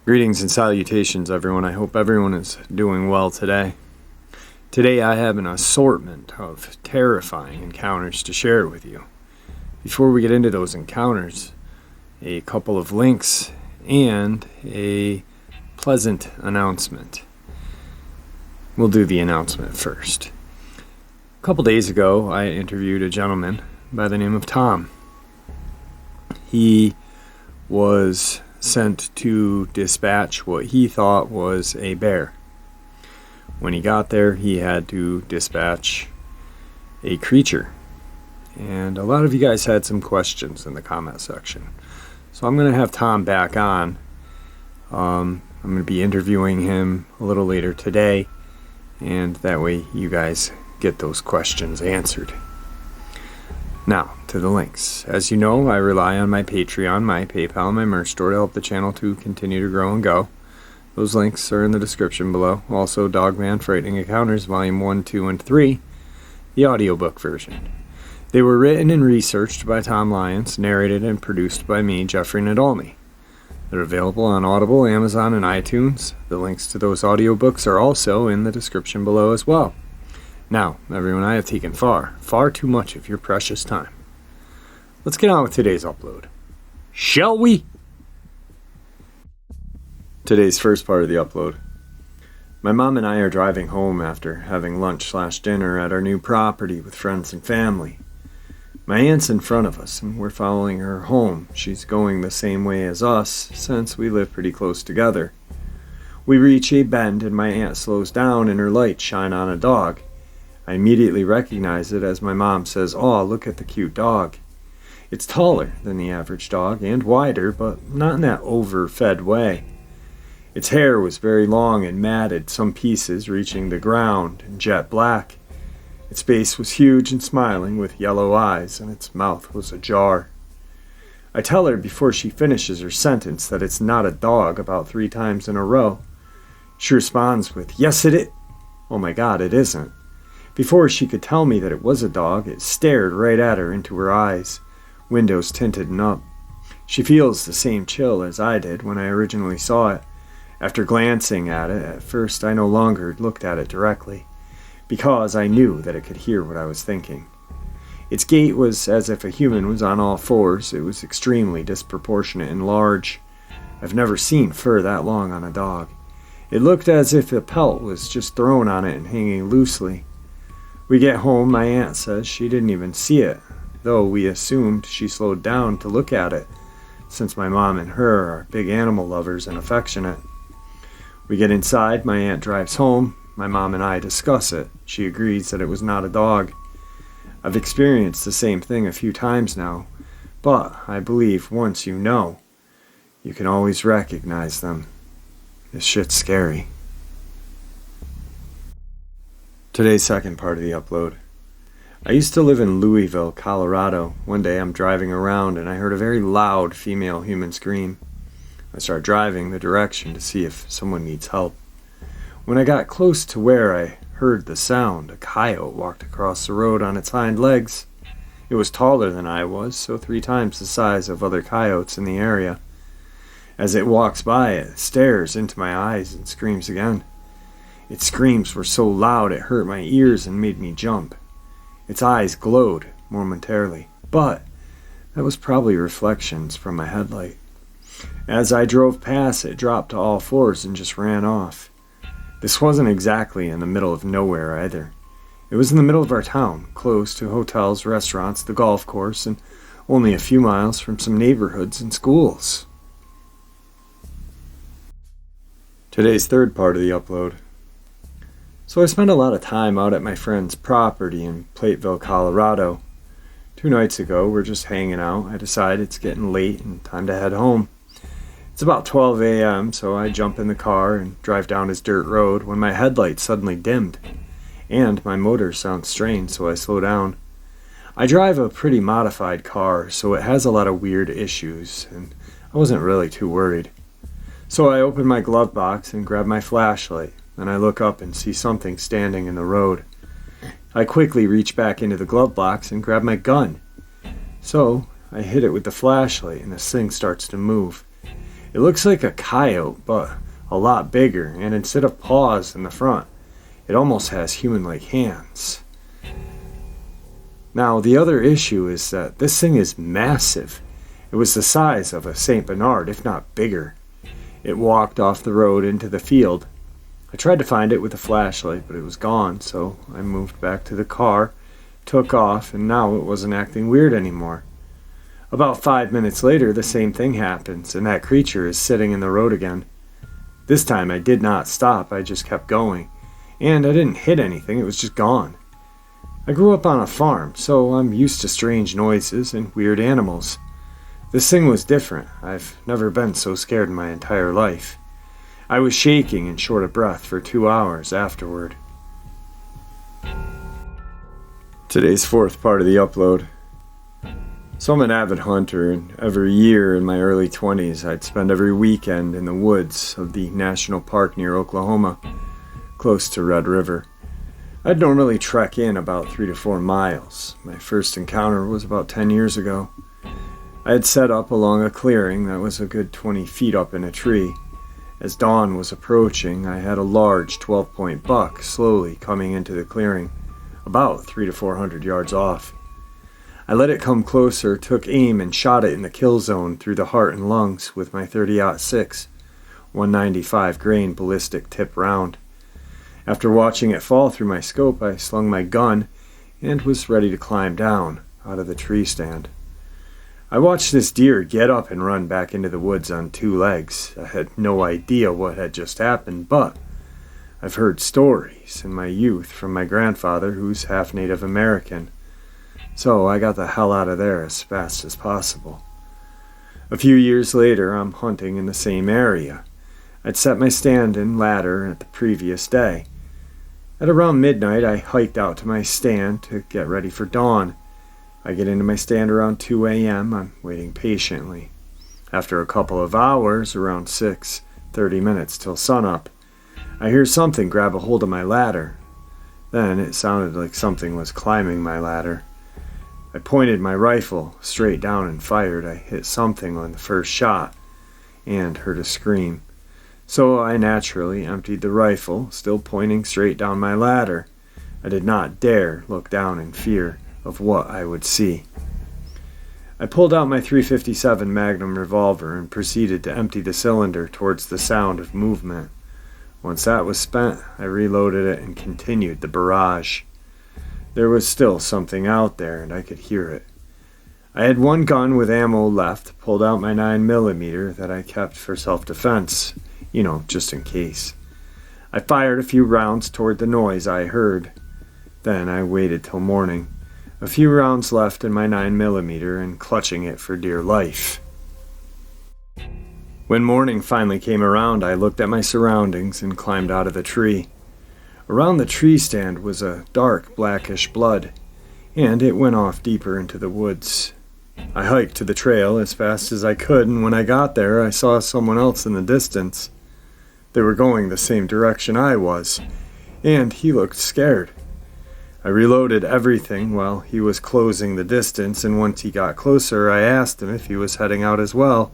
Greetings and salutations, everyone. I hope everyone is doing well today. Today I have an assortment of terrifying encounters to share with you. Before we get into those encounters, a couple of links and a pleasant announcement. We'll do the announcement first. A couple days ago, I interviewed a gentleman by the name of Tom. He was sent to dispatch what he thought was a bear. When he got there, he had to dispatch a creature. And a lot of you guys had some questions in the comment section. So I'm going to have Tom back on. I'm going to be interviewing him a little later today, and that way you guys get those questions answered. Now, to the links. As you know, I rely on my Patreon, my PayPal, and my merch store to help the channel to continue to grow and go. Those links are in the description below. Also, Dogman Frightening Encounters, Volume 1, 2, and 3, the audiobook version. They were written and researched by Tom Lyons, narrated and produced by me, Jeffrey Nadolny. They're available on Audible, Amazon, and iTunes. The links to those audiobooks are also in the description below as well. Now, everyone, I have taken far too much of your precious time. Let's get on with today's upload. Shall we? Today's first part of the upload. My mom and I are driving home after having lunch/dinner at our new property with friends and family. My aunt's in front of us, and we're following her home. She's going the same way as us, since we live pretty close together. We reach a bend, and my aunt slows down, and her lights shine on a dog. I immediately recognize it as my mom says, "Aw, look at the cute dog." It's taller than the average dog and wider, but not in that overfed way. Its hair was very long and matted, some pieces reaching the ground, and jet black. Its face was huge and smiling with yellow eyes, and its mouth was ajar. I tell her before she finishes her sentence that it's not a dog about 3 times in a row. She responds with, "Yes, it is." Oh my God, it isn't. Before she could tell me that it was a dog, it stared right at her into her eyes, windows tinted and up. She feels the same chill as I did when I originally saw it. After glancing at it, at first I no longer looked at it directly, because I knew that it could hear what I was thinking. Its gait was as if a human was on all fours. It was extremely disproportionate and large. I've never seen fur that long on a dog. It looked as if a pelt was just thrown on it and hanging loosely. We get home, my aunt says she didn't even see it, though we assumed she slowed down to look at it, since my mom and her are big animal lovers and affectionate. We get inside, my aunt drives home, my mom and I discuss it. She agrees that it was not a dog. I've experienced the same thing a few times now, but I believe once you know, you can always recognize them. This shit's scary. Today's second part of the upload. I used to live in Louisville, Colorado. One day I'm driving around and I heard a very loud female human scream. I start driving the direction to see if someone needs help. When I got close to where I heard the sound, a coyote walked across the road on its hind legs. It was taller than I was, so 3 times the size of other coyotes in the area. As it walks by, it stares into my eyes and screams again. Its screams were so loud it hurt my ears and made me jump. Its eyes glowed momentarily, but that was probably reflections from my headlight. As I drove past, it dropped to all fours and just ran off. This wasn't exactly in the middle of nowhere either. It was in the middle of our town, close to hotels, restaurants, the golf course, and only a few miles from some neighborhoods and schools. Today's third part of the upload. So I spent a lot of time out at my friend's property in Plateville, Colorado. 2 nights ago, we're just hanging out. I decide it's getting late and time to head home. It's about 12 a.m., so I jump in the car and drive down his dirt road when my headlight suddenly dimmed, and my motor sounds strained, so I slow down. I drive a pretty modified car, so it has a lot of weird issues, and I wasn't really too worried. So I open my glove box and grab my flashlight. Then I look up and see something standing in the road. I quickly reached back into the glove box and grabbed my gun. So I hit it with the flashlight and this thing starts to move. It looks like a coyote, but a lot bigger, and instead of paws in the front, it almost has human-like hands. Now, the other issue is that this thing is massive. It was the size of a St. Bernard, if not bigger. It walked off the road into the field. I tried to find it with a flashlight, but it was gone, so I moved back to the car, took off, and now it wasn't acting weird anymore. About 5 minutes later, the same thing happens, and that creature is sitting in the road again. This time I did not stop, I just kept going. And I didn't hit anything, it was just gone. I grew up on a farm, so I'm used to strange noises and weird animals. This thing was different. I've never been so scared in my entire life. I was shaking and short of breath for 2 hours afterward. Today's fourth part of the upload. So I'm an avid hunter, and every year in my early 20s I'd spend every weekend in the woods of the national park near Oklahoma, close to Red River. I'd normally trek in about 3 to 4 miles. My first encounter was about 10 years ago. I had set up along a clearing that was a good 20 feet up in a tree. As dawn was approaching, I had a large 12-point buck slowly coming into the clearing, about 300 to 400 yards off. I let it come closer, took aim, and shot it in the kill zone through the heart and lungs with my .30-06, 195 grain ballistic tip round. After watching it fall through my scope, I slung my gun and was ready to climb down out of the tree stand. I watched this deer get up and run back into the woods on 2 legs. I had no idea what had just happened, but I've heard stories in my youth from my grandfather, who's half Native American. So I got the hell out of there as fast as possible. A few years later, I'm hunting in the same area. I'd set my stand-in ladder at the previous day. At around midnight, I hiked out to my stand to get ready for dawn. I get into my stand around 2 a.m. I'm waiting patiently. After a couple of hours, around 6:30 minutes till sunup, I hear something grab a hold of my ladder. Then it sounded like something was climbing my ladder. I pointed my rifle straight down and fired. I hit something on the first shot and heard a scream. So I naturally emptied the rifle, still pointing straight down my ladder. I did not dare look down in fear of what I would see. I pulled out my .357 Magnum revolver and proceeded to empty the cylinder towards the sound of movement. Once that was spent, I reloaded it and continued the barrage. There was still something out there, and I could hear it. I had one gun with ammo left, pulled out my 9mm that I kept for self-defense, just in case. I fired a few rounds toward the noise I heard. Then I waited till morning. A few rounds left in my 9mm and clutching it for dear life. When morning finally came around, I looked at my surroundings and climbed out of the tree. Around the tree stand was a dark blackish blood, and it went off deeper into the woods. I hiked to the trail as fast as I could, and when I got there, I saw someone else in the distance. They were going the same direction I was, and he looked scared. I reloaded everything while he was closing the distance, and once he got closer, I asked him if he was heading out as well.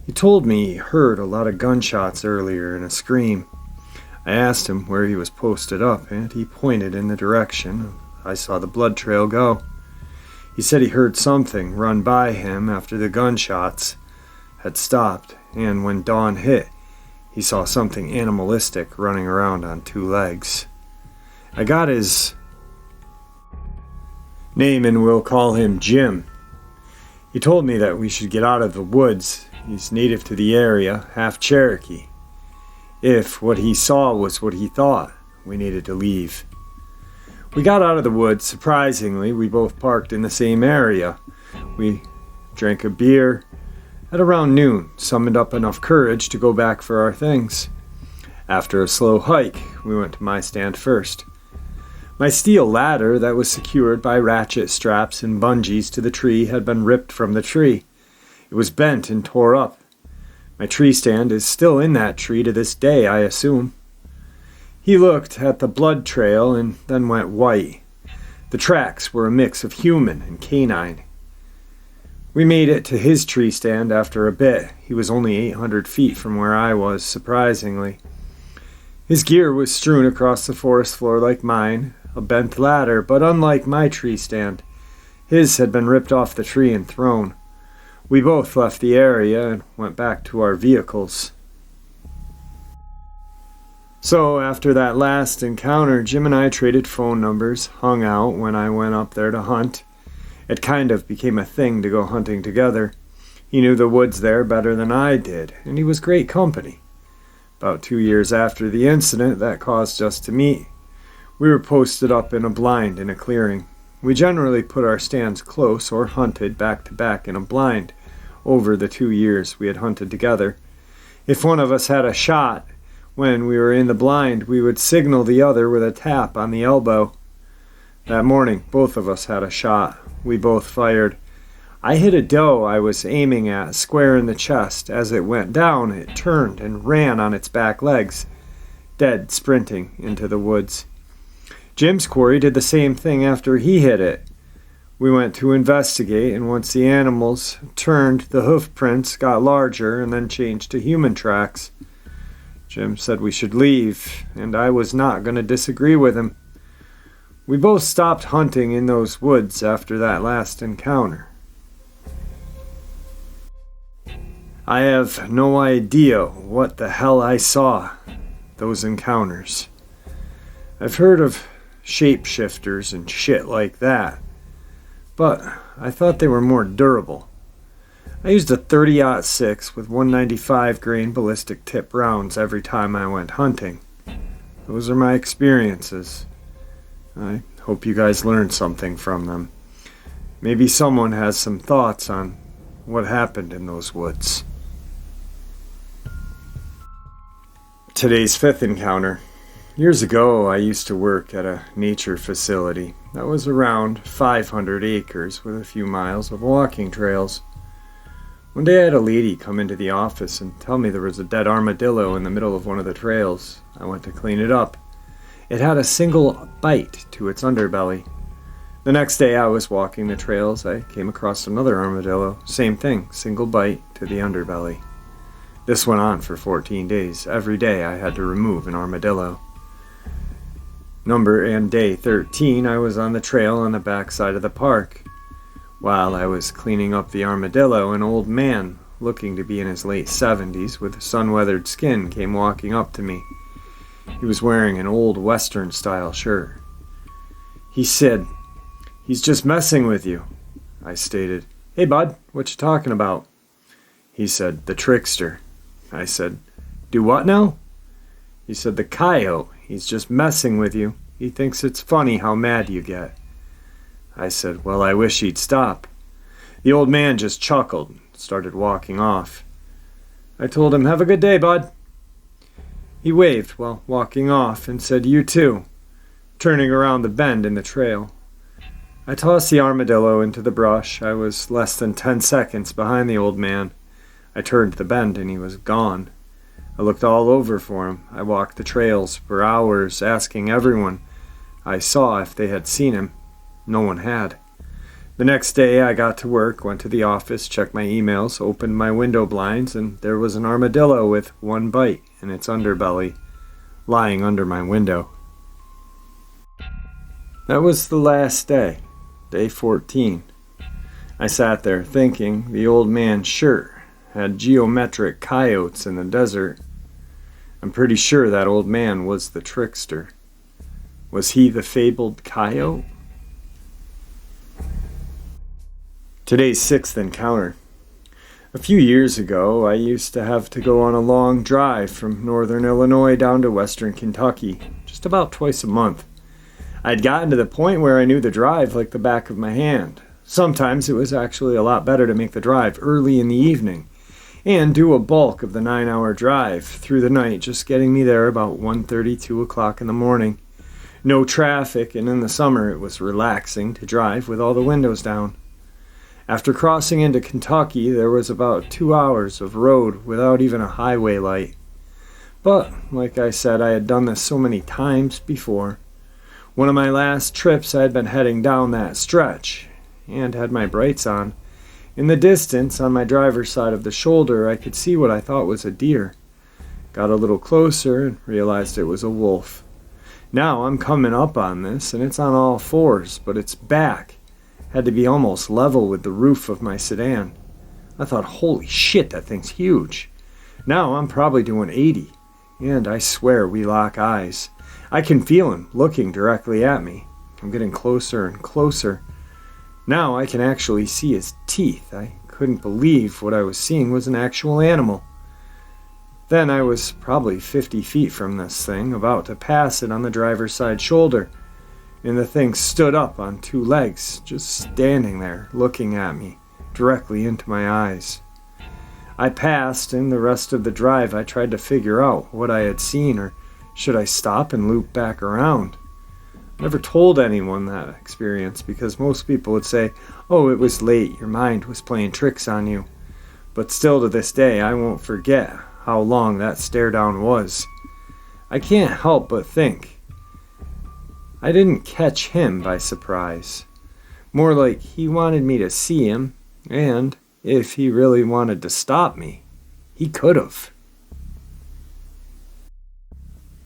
He told me he heard a lot of gunshots earlier and a scream. I asked him where he was posted up, and he pointed in the direction I saw the blood trail go. He said he heard something run by him after the gunshots had stopped, and when dawn hit, he saw something animalistic running around on 2 legs. I got his name and we'll call him Jim. He told me that we should get out of the woods. He's native to the area, half Cherokee. If what he saw was what he thought, we needed to leave. We got out of the woods. Surprisingly, we both parked in the same area. We drank a beer. At around noon, summoned up enough courage to go back for our things. After a slow hike, we went to my stand first. My steel ladder that was secured by ratchet straps and bungees to the tree had been ripped from the tree. It was bent and tore up. My tree stand is still in that tree to this day, I assume. He looked at the blood trail and then went white. The tracks were a mix of human and canine. We made it to his tree stand after a bit. He was only 800 feet from where I was, surprisingly. His gear was strewn across the forest floor like mine, a bent ladder, but unlike my tree stand, his had been ripped off the tree and thrown. We both left the area and went back to our vehicles. So, after that last encounter, Jim and I traded phone numbers, hung out when I went up there to hunt. It kind of became a thing to go hunting together. He knew the woods there better than I did, and he was great company. About 2 years after the incident that caused us to meet, we were posted up in a blind in a clearing. We generally put our stands close or hunted back to back in a blind over the 2 years we had hunted together. If one of us had a shot, when we were in the blind, we would signal the other with a tap on the elbow. That morning, both of us had a shot. We both fired. I hit a doe I was aiming at square in the chest. As it went down, it turned and ran on its back legs, dead sprinting into the woods. Jim's quarry did the same thing after he hit it. We went to investigate, and once the animals turned, the hoof prints got larger and then changed to human tracks. Jim said we should leave, and I was not going to disagree with him. We both stopped hunting in those woods after that last encounter. I have no idea what the hell I saw those encounters. I've heard of shapeshifters and shit like that, but I thought they were more durable. I used a 30-06 with 195 grain ballistic tip rounds every time I went hunting. Those are my experiences. I hope you guys learned something from them. Maybe someone has some thoughts on what happened in those woods. Today's fifth encounter. Years ago, I used to work at a nature facility that was around 500 acres with a few miles of walking trails. One day I had a lady come into the office and tell me there was a dead armadillo in the middle of one of the trails. I went to clean it up. It had a single bite to its underbelly. The next day I was walking the trails. I came across another armadillo. Same thing, single bite to the underbelly. This went on for 14 days. Every day I had to remove an armadillo. Day 13, I was on the trail on the back side of the park. While I was cleaning up the armadillo, an old man, looking to be in his late 70s, with sun-weathered skin, came walking up to me. He was wearing an old Western-style shirt. He said, "He's just messing with you." I stated, "Hey, bud, what you talking about?" He said, "The trickster." I said, "Do what now?" He said, "The coyote. He's just messing with you. He thinks it's funny how mad you get." I said, "Well, I wish he'd stop." The old man just chuckled and started walking off. I told him, "Have a good day, bud." He waved while walking off and said, "You too," turning around the bend in the trail. I tossed the armadillo into the brush. I was less than 10 seconds behind the old man. I turned the bend and he was gone. I looked all over for him. I walked the trails for hours, asking everyone I saw if they had seen him. No one had. The next day I got to work, went to the office, checked my emails, opened my window blinds, and there was an armadillo with one bite in its underbelly, lying under my window. That was the last day, day 14. I sat there thinking the old man's shirt had geometric coyotes in the desert. I'm pretty sure that old man was the trickster. Was he the fabled coyote? Today's sixth encounter. A few years ago, I used to have to go on a long drive from northern Illinois down to western Kentucky, just about twice a month. I'd gotten to the point where I knew the drive like the back of my hand. Sometimes it was actually a lot better to make the drive early in the evening and do a bulk of the 9-hour drive through the night, just getting me there about 1:30, 2 o'clock in the morning. No traffic, and in the summer it was relaxing to drive with all the windows down. After crossing into Kentucky, there was about 2 hours of road without even a highway light. But, like I said, I had done this so many times before. One of my last trips I had been heading down that stretch, and had my brights on. In the distance, on my driver's side of the shoulder, I could see what I thought was a deer. Got a little closer and realized it was a wolf. Now I'm coming up on this, and it's on all fours, but its back had to be almost level with the roof of my sedan. I thought, holy shit, that thing's huge. Now I'm probably doing 80, and I swear we lock eyes. I can feel him looking directly at me. I'm getting closer and closer. Now I can actually see his teeth. I couldn't believe what I was seeing was an actual animal. Then I was probably 50 feet from this thing, about to pass it on the driver's side shoulder, and the thing stood up on two legs, just standing there, looking at me, directly into my eyes. I passed, and the rest of the drive I tried to figure out what I had seen, or should I stop and loop back around? I never told anyone that experience, because most people would say, oh, it was late, your mind was playing tricks on you. But still to this day, I won't forget how long that stare down was. I can't help but think I didn't catch him by surprise. More like he wanted me to see him, and if he really wanted to stop me, he could have.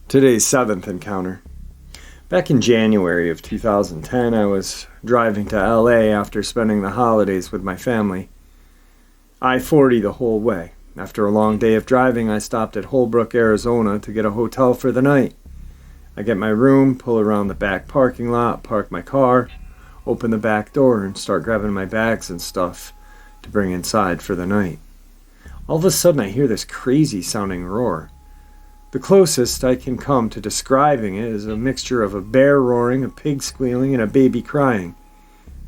Today's seventh encounter. Back in January of 2010, I was driving to LA after spending the holidays with my family. I-40 the whole way. After a long day of driving, I stopped at Holbrook, Arizona to get a hotel for the night. I get my room, pull around the back parking lot, park my car, open the back door, and start grabbing my bags and stuff to bring inside for the night. All of a sudden, I hear this crazy sounding roar. The closest I can come to describing it is a mixture of a bear roaring, a pig squealing, and a baby crying.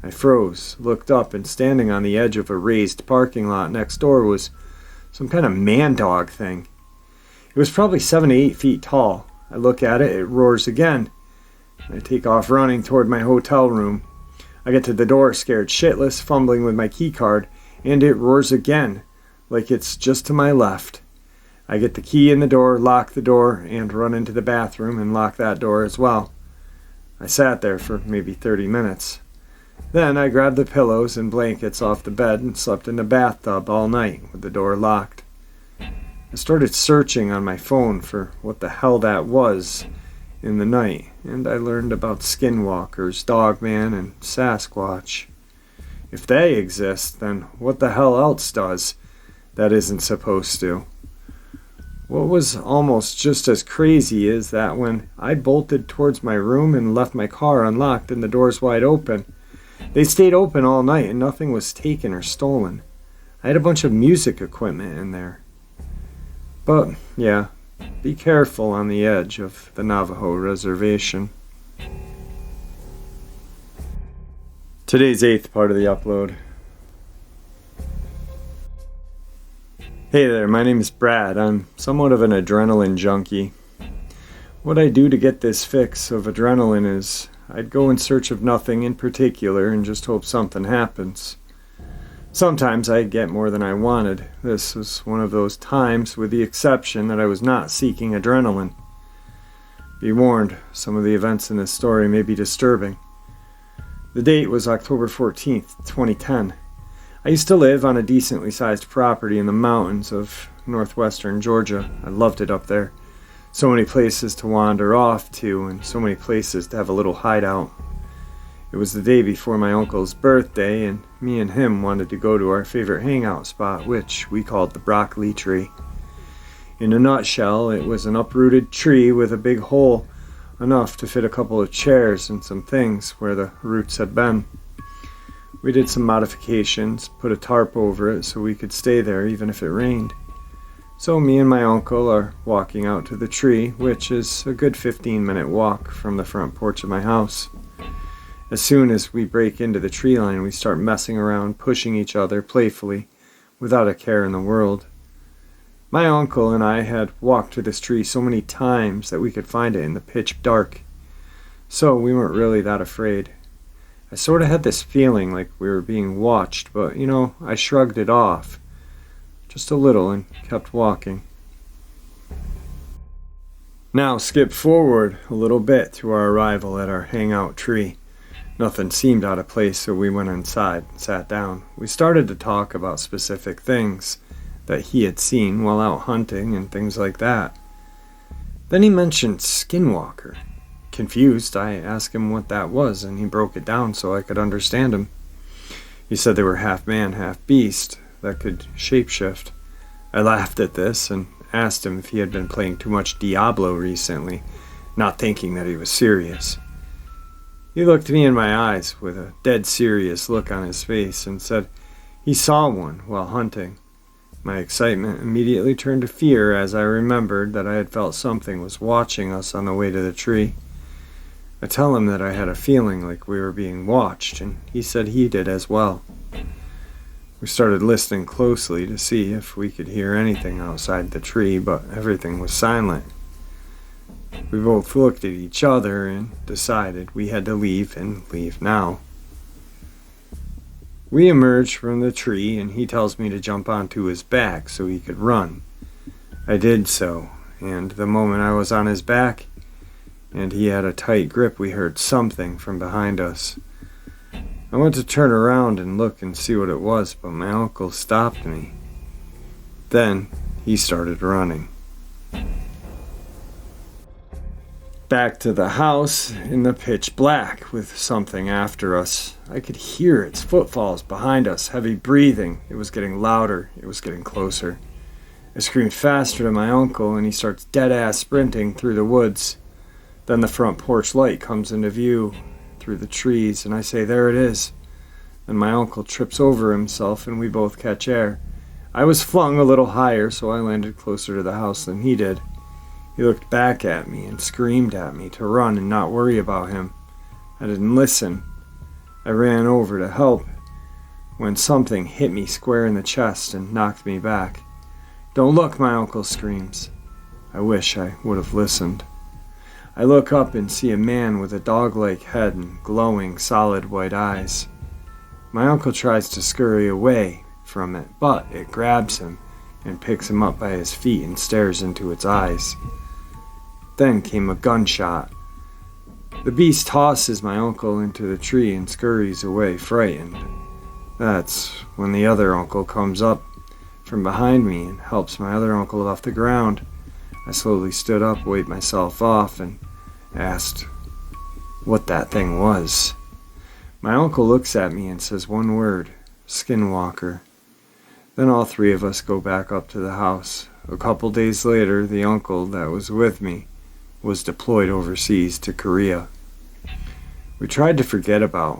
I froze, looked up, and standing on the edge of a raised parking lot next door was some kind of man-dog thing. It was probably 7 to 8 feet tall. I look at it, it roars again. I take off running toward my hotel room. I get to the door scared shitless, fumbling with my key card, and it roars again, like it's just to my left. I get the key in the door, lock the door, and run into the bathroom and lock that door as well. I sat there for maybe 30 minutes. Then I grabbed the pillows and blankets off the bed and slept in the bathtub all night with the door locked. I started searching on my phone for what the hell that was in the night, and I learned about skinwalkers, Dogman, and Sasquatch. If they exist, then what the hell else does that isn't supposed to? What was almost just as crazy is that when I bolted towards my room and left my car unlocked and the doors wide open, they stayed open all night and nothing was taken or stolen. I had a bunch of music equipment in there. But, yeah, be careful on the edge of the Navajo reservation. Today's eighth part of the upload. Hey there, my name is Brad. I'm somewhat of an adrenaline junkie. What I do to get this fix of adrenaline is I'd go in search of nothing in particular and just hope something happens. Sometimes I'd get more than I wanted. This was one of those times, with the exception that I was not seeking adrenaline. Be warned, some of the events in this story may be disturbing. The date was October 14th, 2010. I used to live on a decently sized property in the mountains of northwestern Georgia. I loved it up there. So many places to wander off to, and so many places to have a little hideout. It was the day before my uncle's birthday, and me and him wanted to go to our favorite hangout spot, which we called the broccoli tree. In a nutshell, it was an uprooted tree with a big hole enough to fit a couple of chairs and some things where the roots had been. We did some modifications, put a tarp over it so we could stay there even if it rained. So me and my uncle are walking out to the tree, which is a good 15-minute walk from the front porch of my house. As soon as we break into the tree line, we start messing around, pushing each other playfully, without a care in the world. My uncle and I had walked to this tree so many times that we could find it in the pitch dark, so we weren't really that afraid. I sort of had this feeling like we were being watched, but, I shrugged it off just a little and kept walking. Now skip forward a little bit to our arrival at our hangout tree. Nothing seemed out of place, so we went inside and sat down. We started to talk about specific things that he had seen while out hunting and things like that. Then he mentioned skinwalker. Confused, I asked him what that was, and he broke it down so I could understand him. He said they were half man, half beast that could shapeshift. I laughed at this and asked him if he had been playing too much Diablo recently, not thinking that he was serious. He looked me in my eyes with a dead serious look on his face and said he saw one while hunting. My excitement immediately turned to fear as I remembered that I had felt something was watching us on the way to the tree. I tell him that I had a feeling like we were being watched, and he said he did as well. We started listening closely to see if we could hear anything outside the tree, but everything was silent. We both looked at each other and decided we had to leave and leave now. We emerged from the tree and he tells me to jump onto his back so he could run. I did so, and the moment I was on his back and he had a tight grip, we heard something from behind us. I went to turn around and look and see what it was, but my uncle stopped me. Then he started running. Back to the house in the pitch black with something after us. I could hear its footfalls behind us, heavy breathing. It was getting louder. It was getting closer. I screamed faster to my uncle and he starts dead-ass sprinting through the woods. Then the front porch light comes into view through the trees and I say, "There it is." And my uncle trips over himself and we both catch air. I was flung a little higher, so I landed closer to the house than he did. He looked back at me and screamed at me to run and not worry about him. I didn't listen. I ran over to help when something hit me square in the chest and knocked me back. "Don't look," my uncle screams. I wish I would have listened. I look up and see a man with a dog-like head and glowing, solid white eyes. My uncle tries to scurry away from it, but it grabs him and picks him up by his feet and stares into its eyes. Then came a gunshot. The beast tosses my uncle into the tree and scurries away, frightened. That's when the other uncle comes up from behind me and helps my other uncle off the ground. I slowly stood up, wiped myself off, and asked what that thing was. My uncle looks at me and says one word, "Skinwalker." Then all three of us go back up to the house. A couple days later, the uncle that was with me was deployed overseas to Korea. We tried to forget about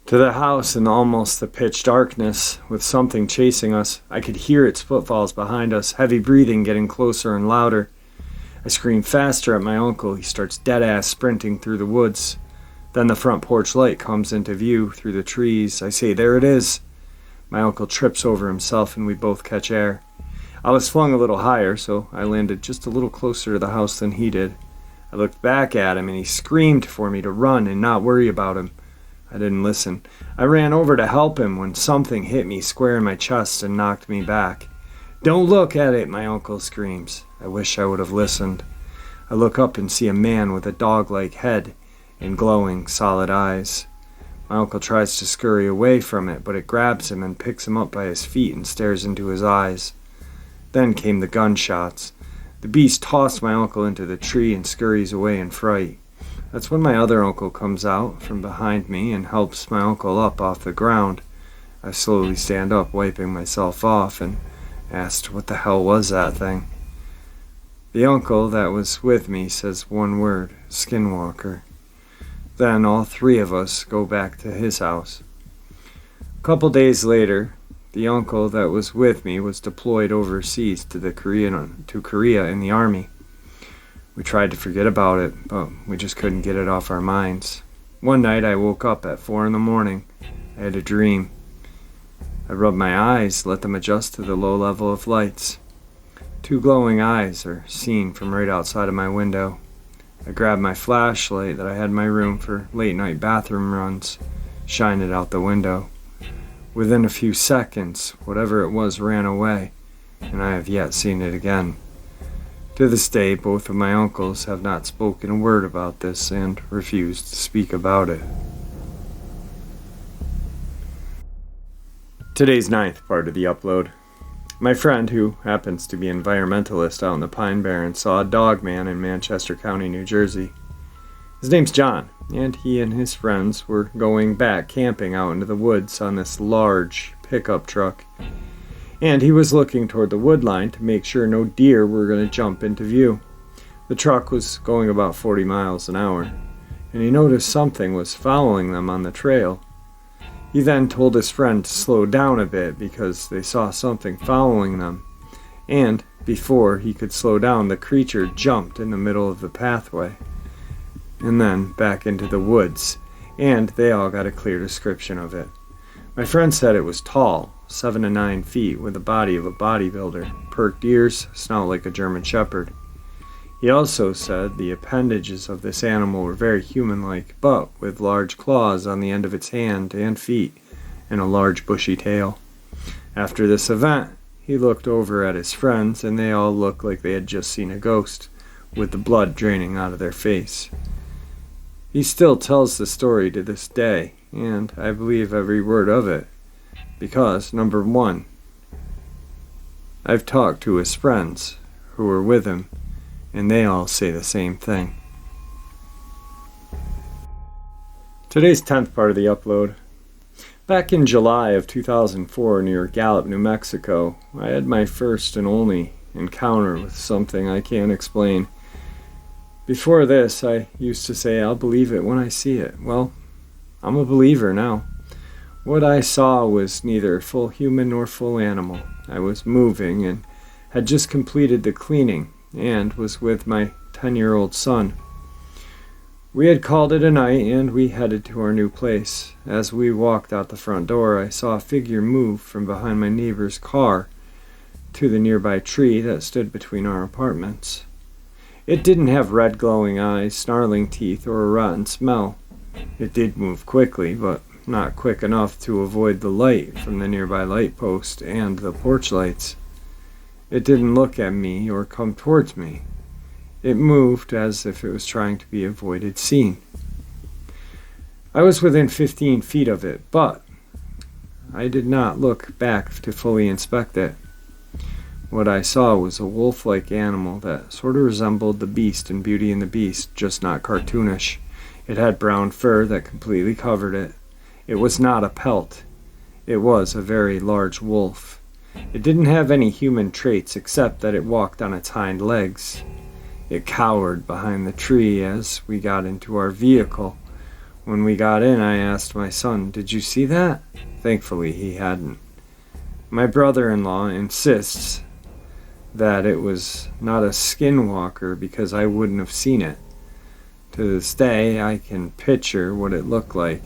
to the house in almost the pitch darkness with something chasing us. I could hear its footfalls behind us, heavy breathing getting closer and louder. I scream faster at my uncle. He starts dead-ass sprinting through the woods. Then the front porch light comes into view through the trees. I say, "There it is." My uncle trips over himself and we both catch air. I was flung a little higher, so I landed just a little closer to the house than he did. I looked back at him and he screamed for me to run and not worry about him. I didn't listen. I ran over to help him when something hit me square in my chest and knocked me back. "Don't look at it," my uncle screams. I wish I would have listened. I look up and see a man with a dog-like head and glowing, solid eyes. My uncle tries to scurry away from it, but it grabs him and picks him up by his feet and stares into his eyes. Then came the gunshots. The beast tossed my uncle into the tree and scurries away in fright. That's when my other uncle comes out from behind me and helps my uncle up off the ground. I slowly stand up, wiping myself off, and asked what the hell was that thing. The uncle that was with me says one word, "Skinwalker." Then all three of us go back to his house. A couple days later, the uncle that was with me was deployed overseas to Korea in the army. We tried to forget about it, but we just couldn't get it off our minds. One night I woke up at 4 a.m. I had a dream. I rubbed my eyes, let them adjust to the low level of lights. 2 glowing eyes are seen from right outside of my window. I grabbed my flashlight that I had in my room for late night bathroom runs, shined it out the window. Within a few seconds, whatever it was ran away, and I have yet seen it again. To this day, both of my uncles have not spoken a word about this and refused to speak about it. Today's ninth part of the upload. My friend, who happens to be an environmentalist out in the Pine Barrens, saw a Dogman in Manchester County, New Jersey. His name's John, and he and his friends were going back camping out into the woods on this large pickup truck. And he was looking toward the wood line to make sure no deer were going to jump into view. The truck was going about 40 miles an hour, and he noticed something was following them on the trail. He then told his friend to slow down a bit because they saw something following them, and before he could slow down, the creature jumped in the middle of the pathway, and then back into the woods, and they all got a clear description of it. My friend said it was tall, 7 to 9 feet, with the body of a bodybuilder, perked ears, snout like a German Shepherd. He also said the appendages of this animal were very human-like, but with large claws on the end of its hand and feet, and a large bushy tail. After this event, he looked over at his friends, and they all looked like they had just seen a ghost, with the blood draining out of their face. He still tells the story to this day, and I believe every word of it, because, number one, I've talked to his friends who were with him, and they all say the same thing. Today's 10th part of the upload. Back in July of 2004 near Gallup, New Mexico, I had my first and only encounter with something I can't explain. Before this, I used to say, I'll believe it when I see it. Well, I'm a believer now. What I saw was neither full human nor full animal. I was moving and had just completed the cleaning and was with my 10-year-old son. We had called it a night and we headed to our new place. As we walked out the front door, I saw a figure move from behind my neighbor's car to the nearby tree that stood between our apartments. It didn't have red glowing eyes, snarling teeth, or a rotten smell. It did move quickly, but not quick enough to avoid the light from the nearby light post and the porch lights. It didn't look at me or come towards me. It moved as if it was trying to be avoided seen. I was within 15 feet of it, but I did not look back to fully inspect it. What I saw was a wolf-like animal that sort of resembled the Beast in Beauty and the Beast, just not cartoonish. It had brown fur that completely covered it. It was not a pelt. It was a very large wolf. It didn't have any human traits except that it walked on its hind legs. It cowered behind the tree as we got into our vehicle. When we got in, I asked my son, "Did you see that?" Thankfully, he hadn't. My brother-in-law insists that it was not a skinwalker because I wouldn't have seen it. To this day, I can picture what it looked like.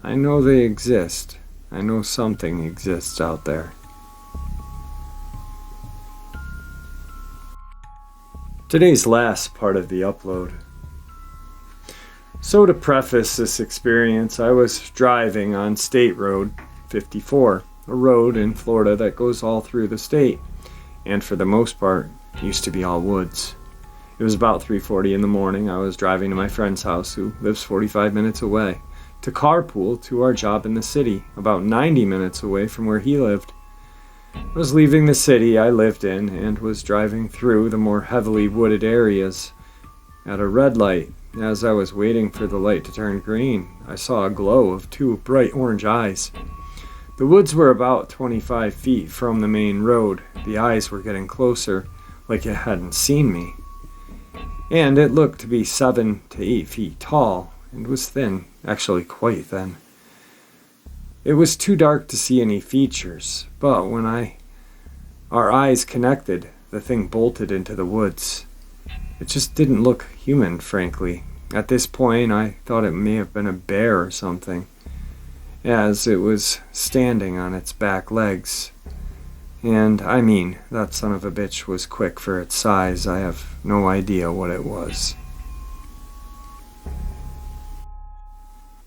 I know they exist. I know something exists out there. Today's last part of the upload. So to preface this experience, I was driving on State Road 54, a road in Florida that goes all through the state, and for the most part, used to be all woods. It was about 3:40 in the morning. I was driving to my friend's house, who lives 45 minutes away, to carpool to our job in the city, about 90 minutes away from where he lived. I was leaving the city I lived in and was driving through the more heavily wooded areas. At a red light, as I was waiting for the light to turn green, I saw a glow of 2 bright orange eyes. The woods were about 25 feet from the main road. The eyes were getting closer, like it hadn't seen me. And it looked to be 7 to 8 feet tall, and was thin, actually quite thin. It was too dark to see any features, but when our eyes connected, the thing bolted into the woods. It just didn't look human, frankly. At this point, I thought it may have been a bear or something, as it was standing on its back legs. And, I mean, that son of a bitch was quick for its size. I have no idea what it was.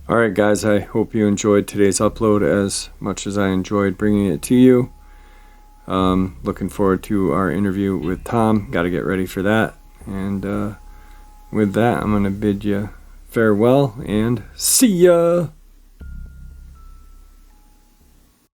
Alright guys, I hope you enjoyed today's upload as much as I enjoyed bringing it to you. Looking forward to our interview with Tom. Got to get ready for that. And with that, I'm going to bid you farewell and see ya!